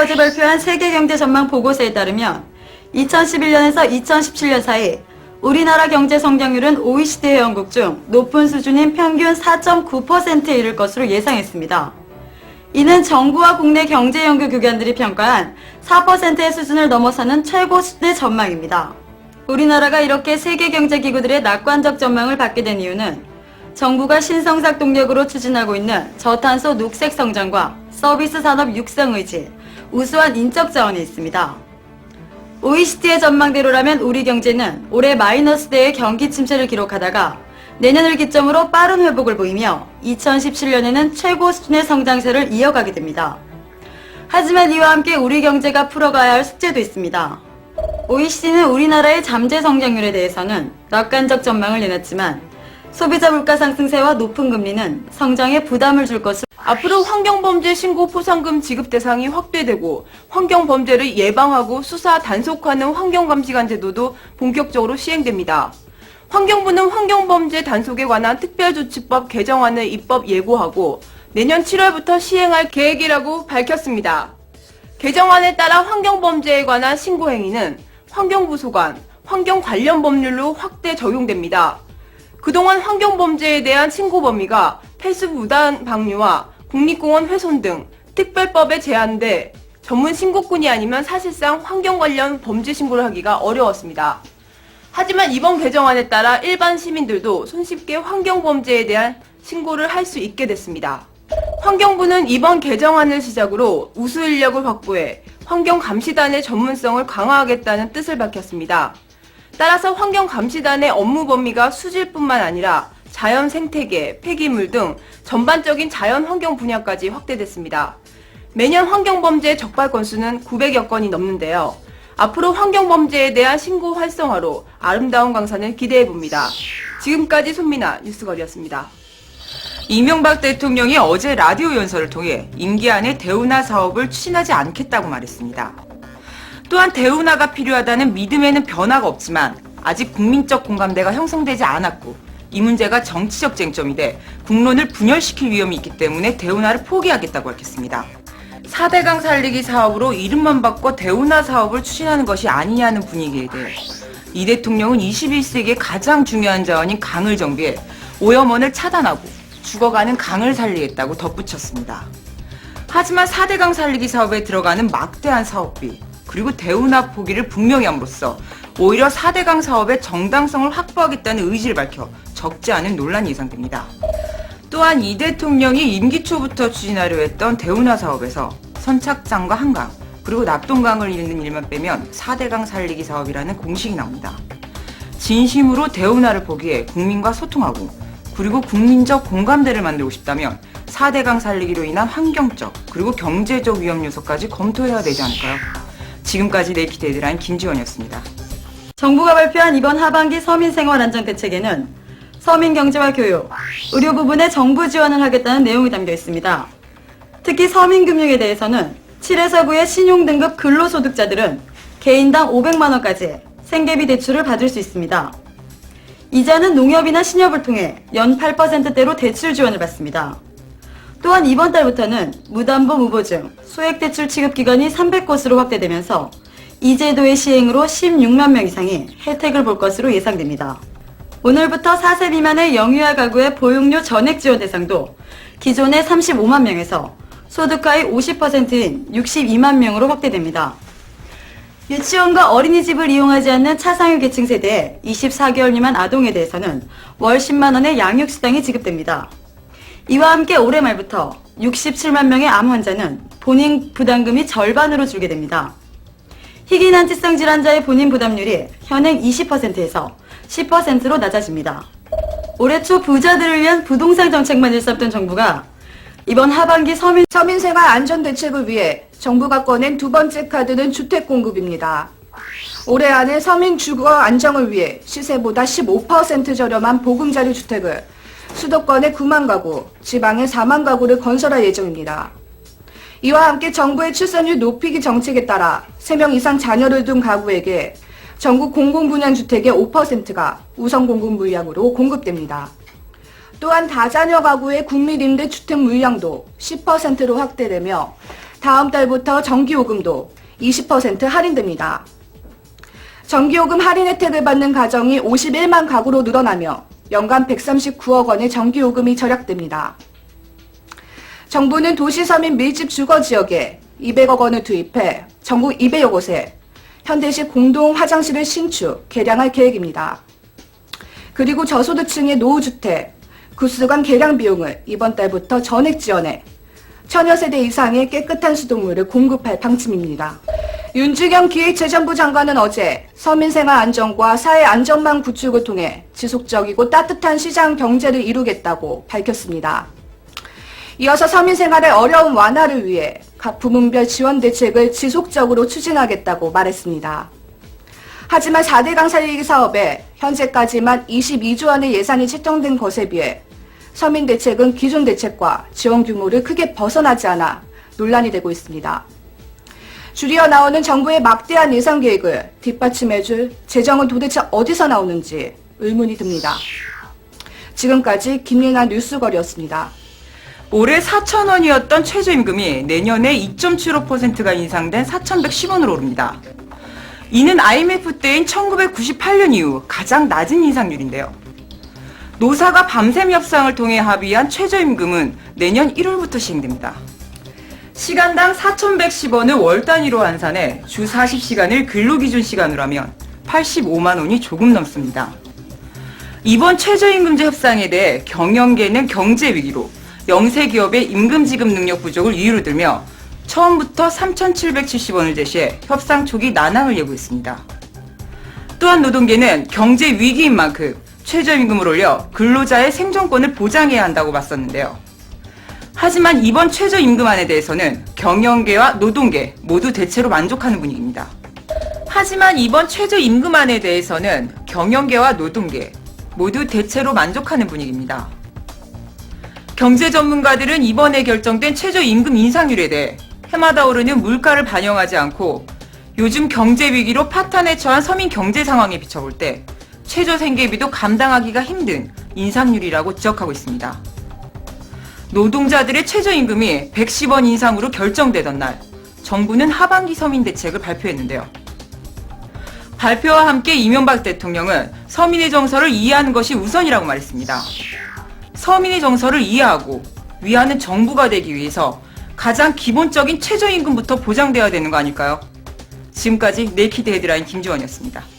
어제 발표한 세계경제 전망 보고서에 따르면 2011년에서 2017년 사이 우리나라 경제 성장률은 OECD 회원국 중 높은 수준인 평균 4.9%에 이를 것으로 예상했습니다. 이는 정부와 국내 경제연구기관들이 평가한 4%의 수준을 넘어서는 최고 수준의 전망입니다. 우리나라가 이렇게 세계경제기구들의 낙관적 전망을 받게 된 이유는 정부가 신성장 동력으로 추진하고 있는 저탄소 녹색 성장과 서비스 산업 육성 의지, 우수한 인적 자원이 있습니다. OECD의 전망대로라면 우리 경제는 올해 마이너스대의 경기 침체를 기록하다가 내년을 기점으로 빠른 회복을 보이며 2017년에는 최고 수준의 성장세를 이어가게 됩니다. 하지만 이와 함께 우리 경제가 풀어가야 할 숙제도 있습니다. OECD는 우리나라의 잠재 성장률에 대해서는 낙관적 전망을 내놨지만 소비자 물가 상승세와 높은 금리는 성장에 부담을 줄 것으로 앞으로 환경범죄 신고 포상금 지급 대상이 확대되고 환경범죄를 예방하고 수사 단속하는 환경감시관 제도도 본격적으로 시행됩니다. 환경부는 환경범죄 단속에 관한 특별조치법 개정안을 입법 예고하고 내년 7월부터 시행할 계획이라고 밝혔습니다. 개정안에 따라 환경범죄에 관한 신고행위는 환경부 소관, 환경 관련 법률로 확대 적용됩니다. 그동안 환경범죄에 대한 신고 범위가 폐수 무단 방류와 국립공원 훼손 등 특별법에 제한돼 전문 신고꾼이 아니면 사실상 환경 관련 범죄 신고를 하기가 어려웠습니다. 하지만 이번 개정안에 따라 일반 시민들도 손쉽게 환경범죄에 대한 신고를 할 수 있게 됐습니다. 환경부는 이번 개정안을 시작으로 우수 인력을 확보해 환경감시단의 전문성을 강화하겠다는 뜻을 밝혔습니다. 따라서 환경감시단의 업무 범위가 수질뿐만 아니라 자연 생태계, 폐기물 등 전반적인 자연 환경 분야까지 확대됐습니다. 매년 환경범죄 적발 건수는 900여 건이 넘는데요. 앞으로 환경범죄에 대한 신고 활성화로 아름다운 강산을 기대해봅니다. 지금까지 손민아 뉴스거리였습니다. 이명박 대통령이 어제 라디오 연설을 통해 임기 안에 대운하 사업을 추진하지 않겠다고 말했습니다. 또한 대운하가 필요하다는 믿음에는 변화가 없지만 아직 국민적 공감대가 형성되지 않았고 이 문제가 정치적 쟁점이 돼 국론을 분열시킬 위험이 있기 때문에 대운하를 포기하겠다고 밝혔습니다. 4대강 살리기 사업으로 이름만 바꿔 대운하 사업을 추진하는 것이 아니냐는 분위기에 대해 이 대통령은 21세기의 가장 중요한 자원인 강을 정비해 오염원을 차단하고 죽어가는 강을 살리겠다고 덧붙였습니다. 하지만 4대강 살리기 사업에 들어가는 막대한 사업비 그리고 대운하 포기를 분명히 함으로써 오히려 4대강 사업의 정당성을 확보하겠다는 의지를 밝혀 적지 않은 논란이 예상됩니다. 또한 이 대통령이 임기 초부터 추진하려 했던 대운하 사업에서 선착장과 한강 그리고 낙동강을 잇는 일만 빼면 4대강 살리기 사업이라는 공식이 나옵니다. 진심으로 대운하를 포기해 국민과 소통하고 그리고 국민적 공감대를 만들고 싶다면 4대강 살리기로 인한 환경적 그리고 경제적 위험 요소까지 검토해야 되지 않을까요? 지금까지 네이키드 헤드라인 김지원이었습니다. 정부가 발표한 이번 하반기 서민생활안정대책에는 서민경제와 교육, 의료 부분에 정부 지원을 하겠다는 내용이 담겨 있습니다. 특히 서민금융에 대해서는 7에서 9의 신용등급 근로소득자들은 개인당 500만 원까지 생계비 대출을 받을 수 있습니다. 이자는 농협이나 신협을 통해 연 8%대로 대출 지원을 받습니다. 또한 이번 달부터는 무담보 무보증, 소액대출 취급기간이 300곳으로 확대되면서 이 제도의 시행으로 16만 명 이상이 혜택을 볼 것으로 예상됩니다. 오늘부터 4세 미만의 영유아 가구의 보육료 전액 지원 대상도 기존의 35만 명에서 소득하위 50%인 62만 명으로 확대됩니다. 유치원과 어린이집을 이용하지 않는 차상위 계층 세대의 24개월 미만 아동에 대해서는 월 10만 원의 양육수당이 지급됩니다. 이와 함께 올해 말부터 67만 명의 암 환자는 본인 부담금이 절반으로 줄게 됩니다. 희귀난치성 질환자의 본인 부담률이 현행 20%에서 10%로 낮아집니다. 올해 초 부자들을 위한 부동산 정책만 일삼던 정부가 이번 하반기 서민생활 안전대책을 위해 정부가 꺼낸 두 번째 카드는 주택 공급입니다. 올해 안에 서민 주거 안정을 위해 시세보다 15% 저렴한 보금자리 주택을 수도권에 9만 가구, 지방에 4만 가구를 건설할 예정입니다. 이와 함께 정부의 출산율 높이기 정책에 따라 3명 이상 자녀를 둔 가구에게 전국 공공분양주택의 5%가 우선 공급 물량으로 공급됩니다. 또한 다자녀 가구의 국민임대주택 물량도 10%로 확대되며 다음 달부터 전기요금도 20% 할인됩니다. 전기요금 할인 혜택을 받는 가정이 51만 가구로 늘어나며 연간 139억 원의 전기요금이 절약됩니다. 정부는 도시 서민 밀집 주거 지역에 200억 원을 투입해 전국 200여 곳에 현대식 공동 화장실을 신축, 개량할 계획입니다. 그리고 저소득층의 노후주택, 구수관 개량 비용을 이번 달부터 전액 지원해 처녀 세대 이상의 깨끗한 수돗물을 공급할 방침입니다. 윤주경 기획재정부 장관은 어제 서민생활 안정과 사회 안전망 구축을 통해 지속적이고 따뜻한 시장 경제를 이루겠다고 밝혔습니다. 이어서 서민생활의 어려움 완화를 위해 각 부문별 지원 대책을 지속적으로 추진하겠다고 말했습니다. 하지만 4대강 살리기 사업에 현재까지만 22조 원의 예산이 책정된 것에 비해 서민 대책은 기존 대책과 지원 규모를 크게 벗어나지 않아 논란이 되고 있습니다. 줄이어 나오는 정부의 막대한 예산 계획을 뒷받침해줄 재정은 도대체 어디서 나오는지 의문이 듭니다. 지금까지 김예나 뉴스거리였습니다. 올해 4,000원이었던 최저임금이 내년에 2.75%가 인상된 4,110원으로 오릅니다. 이는 IMF 때인 1998년 이후 가장 낮은 인상률인데요. 노사가 밤샘 협상을 통해 합의한 최저임금은 내년 1월부터 시행됩니다. 시간당 4,110원을 월 단위로 환산해 주 40시간을 근로기준 시간으로 하면 85만 원이 조금 넘습니다. 이번 최저임금제 협상에 대해 경영계는 경제위기로 영세기업의 임금 지급 능력 부족을 이유로 들며 처음부터 3,770원을 제시해 협상 초기 난항을 예고했습니다. 또한 노동계는 경제 위기인 만큼 최저임금을 올려 근로자의 생존권을 보장해야 한다고 맞섰는데요. 하지만 이번 최저임금안에 대해서는 경영계와 노동계 모두 대체로 만족하는 분위기입니다. 하지만 이번 최저임금안에 대해서는 경영계와 노동계 모두 대체로 만족하는 분위기입니다. 경제 전문가들은 이번에 결정된 최저임금 인상률에 대해 해마다 오르는 물가를 반영하지 않고 요즘 경제 위기로 파탄에 처한 서민 경제 상황에 비춰볼 때 최저 생계비도 감당하기가 힘든 인상률이라고 지적하고 있습니다. 노동자들의 최저임금이 110원 인상으로 결정되던 날, 정부는 하반기 서민 대책을 발표했는데요. 발표와 함께 이명박 대통령은 서민의 정서를 이해하는 것이 우선이라고 말했습니다. 서민의 정서를 이해하고 위하는 정부가 되기 위해서 가장 기본적인 최저임금부터 보장되어야 되는 거 아닐까요? 지금까지 네이키드 헤드라인 김지원이었습니다.